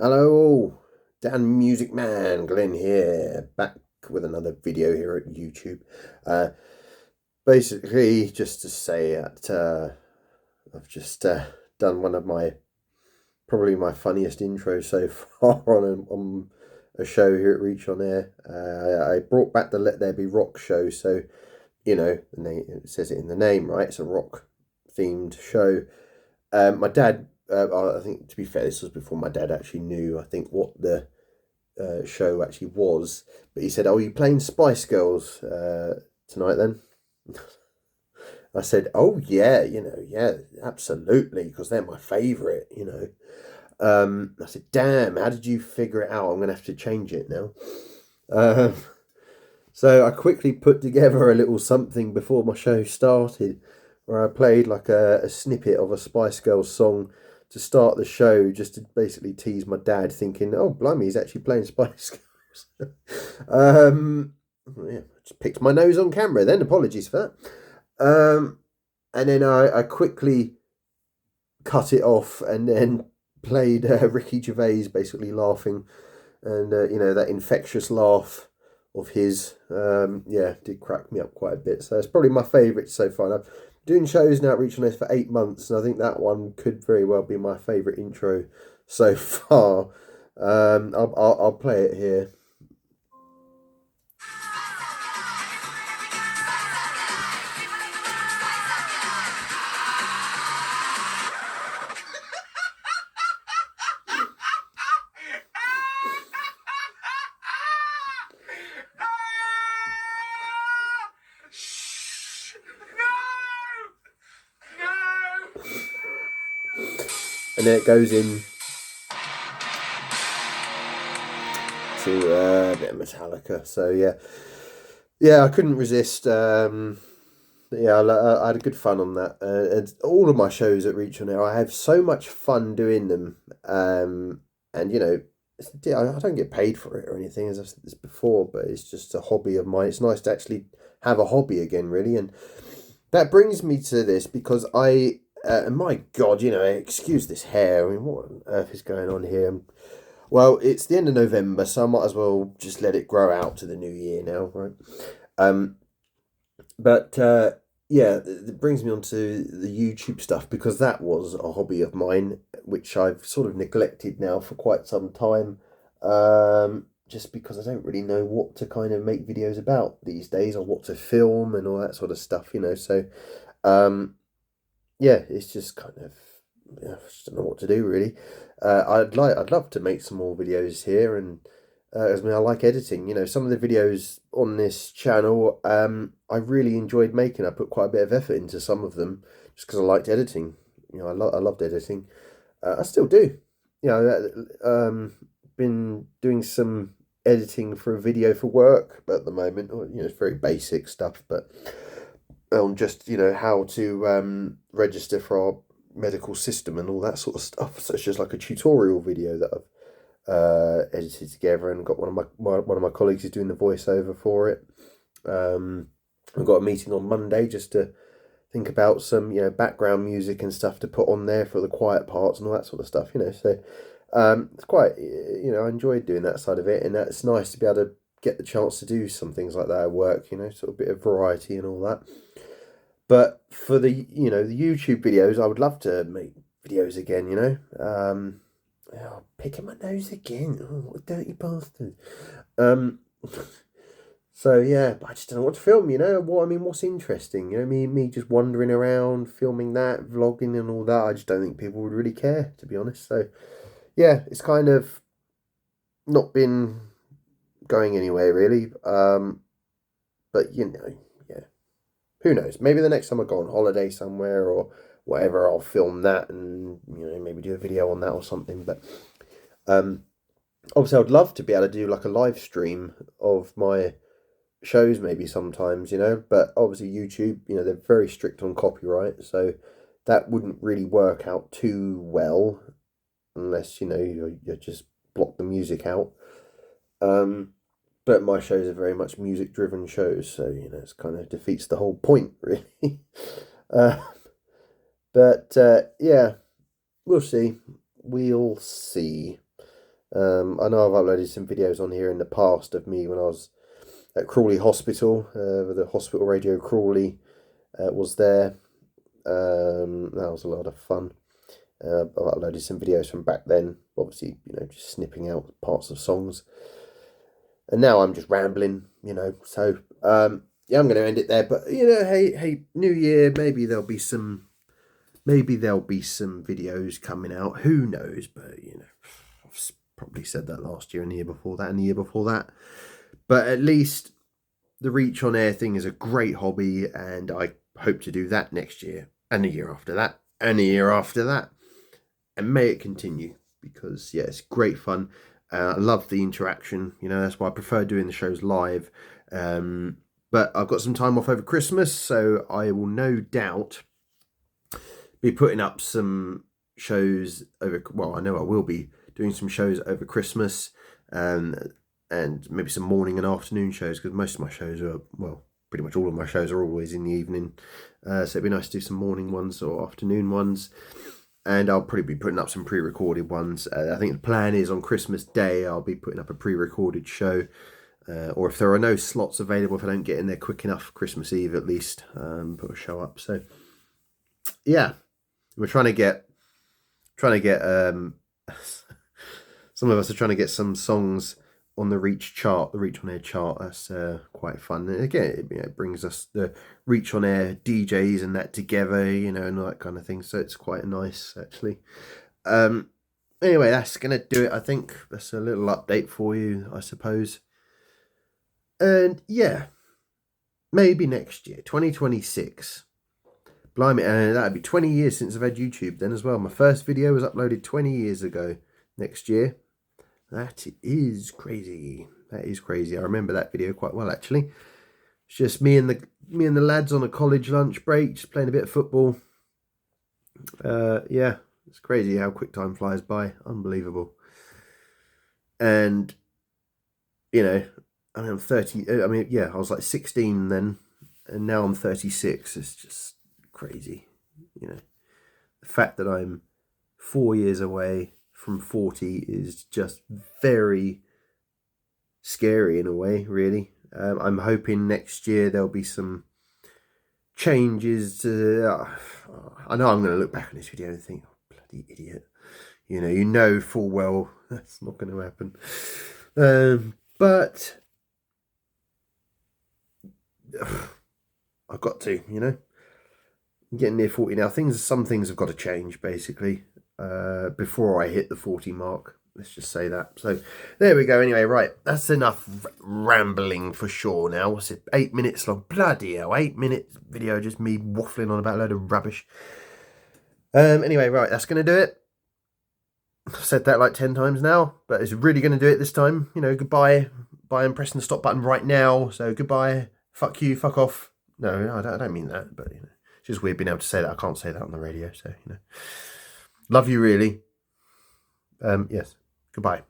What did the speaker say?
Hello, Dan Music Man, Glenn here, back with another video here at YouTube. Uh, Basically, just to say that I've just done one of probably my funniest intros so far on a show here at Reach on Air. I brought back the Let There Be Rock show, so the name, it says it in the name, right? It's a rock themed show. My dad, I think to be fair, this was before my dad actually knew, I think, what the show actually was. But he said, "Oh, you playing Spice Girls tonight then?" I said, "Oh yeah, yeah, absolutely, because they're my favourite." I said, "Damn, how did you figure it out? I'm gonna have to change it now." Um, so I quickly put together a little something before my show started, where I played like a snippet of a Spice Girls song to start the show, just to basically tease my dad, thinking, "Oh, blimey, he's actually playing Spice Girls." Yeah, just picked my nose on camera. Then apologies for that. And then I quickly cut it off, and then played Ricky Gervais basically laughing, and that infectious laugh of his, yeah, did crack me up quite a bit. So it's probably my favourite so far. And I've doing shows now at Reach on This for 8 months, and I think that one could very well be my favourite intro so far. I'll play it here. And then it goes in to a bit of Metallica. So yeah, I couldn't resist. Yeah, I had a good fun on that. And all of my shows at Reach on Air, I have so much fun doing them. And I don't get paid for it or anything, as I've said this before, but it's just a hobby of mine. It's nice to actually have a hobby again, really. And that brings me to this because my God, excuse this hair. I mean, what on earth is going on here? Well, it's the end of November, so I might as well just let it grow out to the new year now, right? Um, but yeah, it brings me on to the YouTube stuff because that was a hobby of mine, which I've sort of neglected now for quite some time. Just because I don't really know what to kind of make videos about these days, or what to film and all that sort of stuff. So um, yeah, it's just kind of, yeah, I just don't know what to do really. I'd love to make some more videos here, and I mean, I like editing. Some of the videos on this channel, I really enjoyed making. I put quite a bit of effort into some of them just because I liked editing. I loved editing. I still do. Been doing some editing for a video for work at the moment. It's very basic stuff, but on just how to register for our medical system and all that sort of stuff. So it's just like a tutorial video that I've edited together, and got one of my colleagues is doing the voiceover for it. I've got a meeting on Monday just to think about some background music and stuff to put on there for the quiet parts and all that sort of stuff. So it's quite I enjoyed doing that side of it, and it's nice to be able to get the chance to do some things like that at work. Sort of bit of variety and all that. But for the YouTube videos, I would love to make videos again. Oh, picking my nose again. Oh, what a dirty bastard. Um, so yeah, but I just don't know what to film. What's interesting? Me just wandering around, filming that, vlogging and all that. I just don't think people would really care, to be honest. So yeah, it's kind of not been going anywhere really. But yeah, who knows? Maybe the next time I go on holiday somewhere or whatever, I'll film that and maybe do a video on that or something. But um, obviously, I'd love to be able to do like a live stream of my shows maybe sometimes, but obviously YouTube, they're very strict on copyright, so that wouldn't really work out too well unless you just block the music out. But my shows are very much music driven shows, so it's kind of defeats the whole point really. uh, but yeah, we'll see. I know I've uploaded some videos on here in the past of me when I was at Crawley Hospital. The hospital radio Crawley was there. That was a lot of fun. I've uploaded some videos from back then, obviously, just snipping out parts of songs. And now I'm just rambling, so yeah, I'm going to end it there. But hey, New Year, maybe there'll be some videos coming out. Who knows? But I've probably said that last year and the year before that and the year before that. But at least the Reach on Air thing is a great hobby, and I hope to do that next year and the year after that and the year after that, and may it continue, because yeah, it's great fun. I love the interaction. That's why I prefer doing the shows live. But I've got some time off over Christmas, so I will no doubt be putting up some shows over. Well, I know I will be doing some shows over Christmas, and maybe some morning and afternoon shows, because most of my shows are, well, pretty much all of my shows are always in the evening. So it'd be nice to do some morning ones or afternoon ones. And I'll probably be putting up some pre-recorded ones. I think the plan is on Christmas Day I'll be putting up a pre-recorded show. Or if there are no slots available, if I don't get in there quick enough, Christmas Eve at least, put a show up. So yeah, we're trying to get some of us are trying to get some songs on the Reach chart, the Reach on Air chart. That's quite fun. And again, it brings us the Reach on Air DJs and that together, and all that kind of thing. So it's quite nice, actually. Anyway, that's going to do it. I think that's a little update for you, I suppose. And yeah, maybe next year, 2026. Blimey, and that'd be 20 years since I've had YouTube then as well. My first video was uploaded 20 years ago next year. That is crazy. That is crazy. I remember that video quite well, actually. It's just me and the lads on a college lunch break, just playing a bit of football. Yeah, it's crazy how quick time flies by. Unbelievable. And I'm 30. I was like 16 then, and now I'm 36. It's just crazy. The fact that I'm 4 years away from 40 is just very scary in a way, really. I'm hoping next year there'll be some changes. I know I'm going to look back on this video and think, oh, bloody idiot. Full well that's not going to happen. But I've got to, I'm getting near 40 now. Some things have got to change, basically, before I hit the 40 mark. Let's just say that. So there we go. Anyway, right, that's enough rambling for sure now. What's it, 8 minutes long? Bloody hell, 8 minutes video, just me waffling on about a load of rubbish. Anyway, right, that's going to do it. I've said that like 10 times now, but it's really going to do it this time. Goodbye. Bye, I'm pressing the stop button right now. So goodbye. Fuck you. Fuck off. No, I don't mean that, but it's just weird being able to say that. I can't say that on the radio, so love you really. Yes. Goodbye.